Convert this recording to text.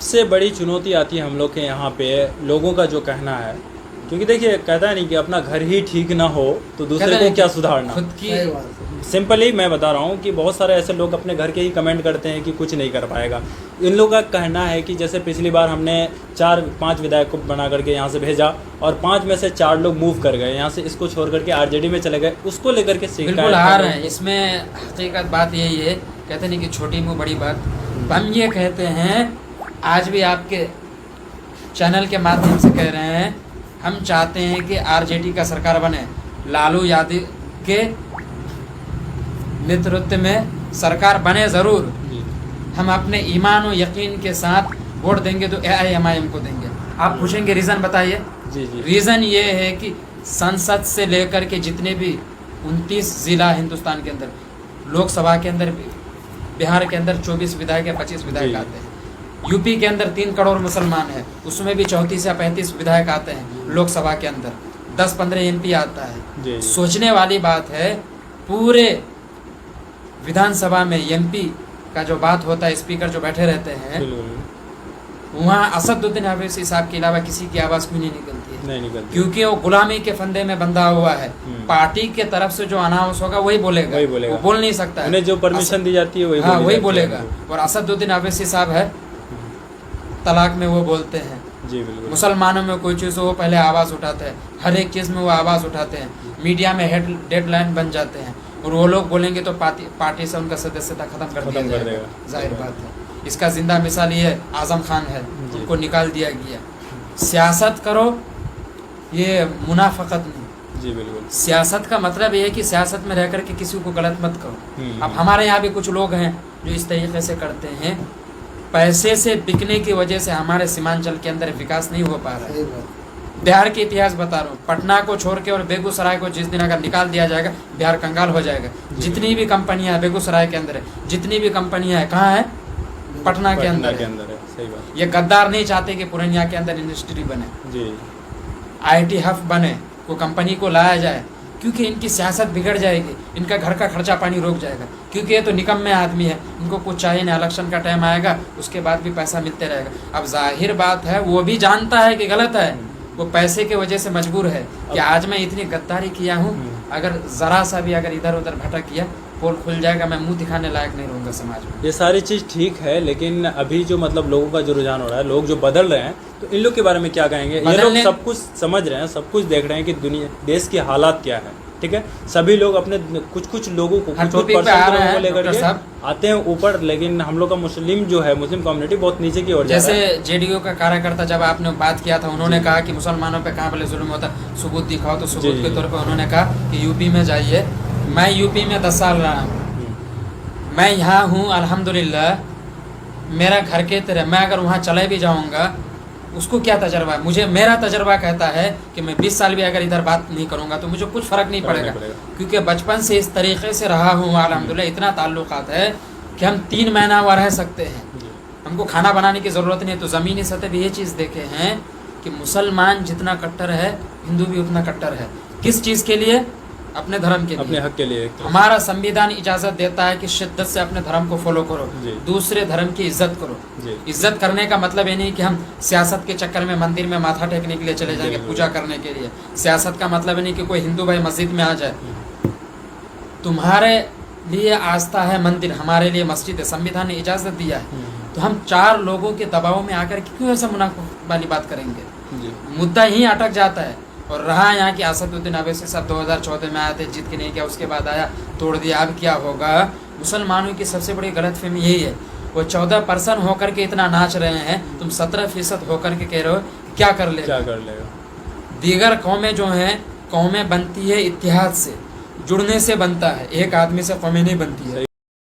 सबसे बड़ी चुनौती आती है हम लोग के यहाँ पे लोगों का जो कहना है, क्योंकि देखिए कहता है नहीं कि अपना घर ही ठीक ना हो तो दूसरे को क्या सुधारना। खुद की सिंपली मैं बता रहा हूँ कि बहुत सारे ऐसे लोग अपने घर के ही कमेंट करते हैं कि कुछ नहीं कर पाएगा। इन लोगों का कहना है कि जैसे पिछली बार हमने 4-5 विधायक को बना करके यहाँ से भेजा और 5 में से 4 लोग मूव कर गए यहाँ से, इसको छोड़ करके आरजेडी में चले गए, उसको लेकर के बिल्कुल हार है। इसमें हकीकत बात यही है, कहते नहीं कि छोटी मुँह बड़ी बात। हम ये कहते हैं, आज भी आपके चैनल के माध्यम से कह रहे हैं, हम चाहते हैं कि आरजेडी का सरकार बने, लालू यादव के नेतृत्व में सरकार बने ज़रूर। हम अपने ईमान और यकीन के साथ वोट देंगे तो AIMIM को देंगे। आप पूछेंगे रीज़न बताइए। जी जी। रीज़न ये है कि संसद से लेकर के जितने भी 29 ज़िला हिंदुस्तान के अंदर, लोकसभा के अंदर, बिहार के अंदर 24 विधायक या 25 विधायक आते हैं, यूपी के अंदर 3 करोड़ मुसलमान हैं, उसमें भी 34 या 35 विधायक आते हैं, लोकसभा के अंदर 10-15 MP आता है। सोचने वाली बात है, पूरे विधानसभा में MP का जो बात होता है, स्पीकर जो बैठे रहते हैं, वहाँ असदुद्दीन ओवैसी साहब के अलावा किसी की आवाज़ क्यों नहीं निकलती है? नहीं निकलती, क्योंकि वो गुलामी के फंदे में बंधा हुआ है। पार्टी के तरफ से जो अनाउंस होगा वही बोलेगा, वो बोल नहीं सकता है। उन्हें जो परमिशन दी जाती है वही बोलेगा। और असदुद्दीन ओवैसी साहब है, तलाक में वो बोलते हैं, जी बिल्कुल। मुसलमानों में कोई चीज़ हो वो पहले आवाज़ उठाते हैं, हर एक चीज़ में वो आवाज़ उठाते हैं, मीडिया में डेडलाइन बन जाते हैं, और वो लोग बोलेंगे तो पार्टी से उनका सदस्यता खत्म कर दिया जाएगा। जाहिर बात है। इसका जिंदा मिसाल ये आजम खान है, उनको निकाल दिया गया। सियासत करो, ये मुनाफकत नहीं। जी बिल्कुल। सियासत का मतलब ये है कि सियासत में रह कर के किसी को गलत मत करो। अब हमारे यहाँ भी कुछ लोग हैं जो इस तरीके से करते हैं, पैसे से बिकने की वजह से हमारे सीमांचल के अंदर विकास नहीं हो पा रहा है। बिहार के इतिहास बता रहा हूँ, पटना को छोड़ के और बेगूसराय को जिस दिन अगर निकाल दिया जाएगा, बिहार कंगाल हो जाएगा। जितनी भी कंपनियां बेगूसराय के अंदर है, जितनी भी कंपनियां है, कहाँ है? पटना के अंदर है। सही बात। ये गद्दार नहीं चाहते कि पूर्णिया के अंदर इंडस्ट्री बने, जी IT हब बने, को कंपनी को लाया जाए, क्योंकि इनकी सियासत बिगड़ जाएगी, इनका घर का खर्चा पानी रोक जाएगा। क्योंकि ये तो निकम्मे आदमी है, इनको कुछ चाहिए नहीं, इलेक्शन का टाइम आएगा उसके बाद भी पैसा मिलते रहेगा। अब जाहिर बात है वो भी जानता है कि गलत है, वो पैसे के वजह से मजबूर है कि आज मैं इतनी गद्दारी किया हूँ, अगर ज़रा सा भी अगर इधर उधर भटक किया, पोल खुल जाएगा, मैं मुंह दिखाने लायक नहीं रहूँगा समाज में। ये सारी चीज़ ठीक है, लेकिन अभी जो मतलब लोगों का जो रुझान हो रहा है, लोग जो बदल रहे हैं, तो इन लोग के बारे में क्या कहेंगे? ये लोग सब कुछ समझ रहे हैं, सब कुछ देख रहे हैं कि दुनिया देश की हालात क्या है, ठीक है। सभी लोग अपने कुछ लोगों को लेकर आते हैं ऊपर, लेकिन हम लोग का मुस्लिम जो है, मुस्लिम कम्युनिटी बहुत नीचे की ओर। जैसे JDU का कार्यकर्ता जब आपने बात किया था, उन्होंने कहा कि मुसलमानों पे कहाँ भले जुल्म होता, सबूत दिखाओ, तो सबूत के तौर पर उन्होंने कहा कि यूपी में जाइए। मैं यूपी में 10 साल रहा हूँ, मैं यहाँ हूँ अल्हम्दुलिल्लाह, मेरा घर के तरह। मैं अगर वहाँ चले भी जाऊँगा, उसको क्या तजर्बा है? मुझे मेरा तजर्बा कहता है कि मैं 20 साल भी अगर इधर बात नहीं करूँगा तो मुझे कुछ फ़र्क नहीं पड़ेगा, क्योंकि बचपन से इस तरीके से रहा हूँ अल्हम्दुलिल्लाह। इतना ताल्लुकात है कि हम 3 महीना वहाँ रह सकते हैं, हमको खाना बनाने की ज़रूरत नहीं है। तो ज़मीनी सतह भी ये चीज़ देखे हैं कि मुसलमान जितना कट्टर है, हिंदू भी उतना कट्टर है। किस चीज़ के लिए? अपने धर्म के लिए, अपने हक के लिए। हमारा संविधान इजाज़त देता है कि शिद्दत से अपने धर्म को फॉलो करो, दूसरे धर्म की इज्जत करो। इज्जत करने का मतलब ये नहीं कि हम सियासत के चक्कर में मंदिर में माथा टेकने के लिए चले जाएंगे, पूजा करने के लिए। सियासत का मतलब ये नहीं कि कोई हिंदू भाई मस्जिद में आ जाए। तुम्हारे लिए आस्था है मंदिर, हमारे लिए मस्जिद है, संविधान ने इजाज़त दिया है। तो हम 4 लोगों के दबाव में आकर क्यों ऐसा मुनाफा वाली बात करेंगे? मुद्दा ही अटक जाता है। और रहा यहाँ की असदुद्दीन ओवैसी साहब 2014 में आए थे, जीत के नहीं किया, उसके बाद आया, तोड़ दिया। अब क्या होगा? मुसलमानों की सबसे बड़ी गलतफहमी यही है, वो 14% होकर के इतना नाच रहे हैं, तुम 17% होकर के कह रहे हो क्या कर लेगा? दीगर कौमें जो हैं, कौमें बनती है इत्तेहाद से, जुड़ने से बनता है, एक आदमी से कौमें नहीं बनती है।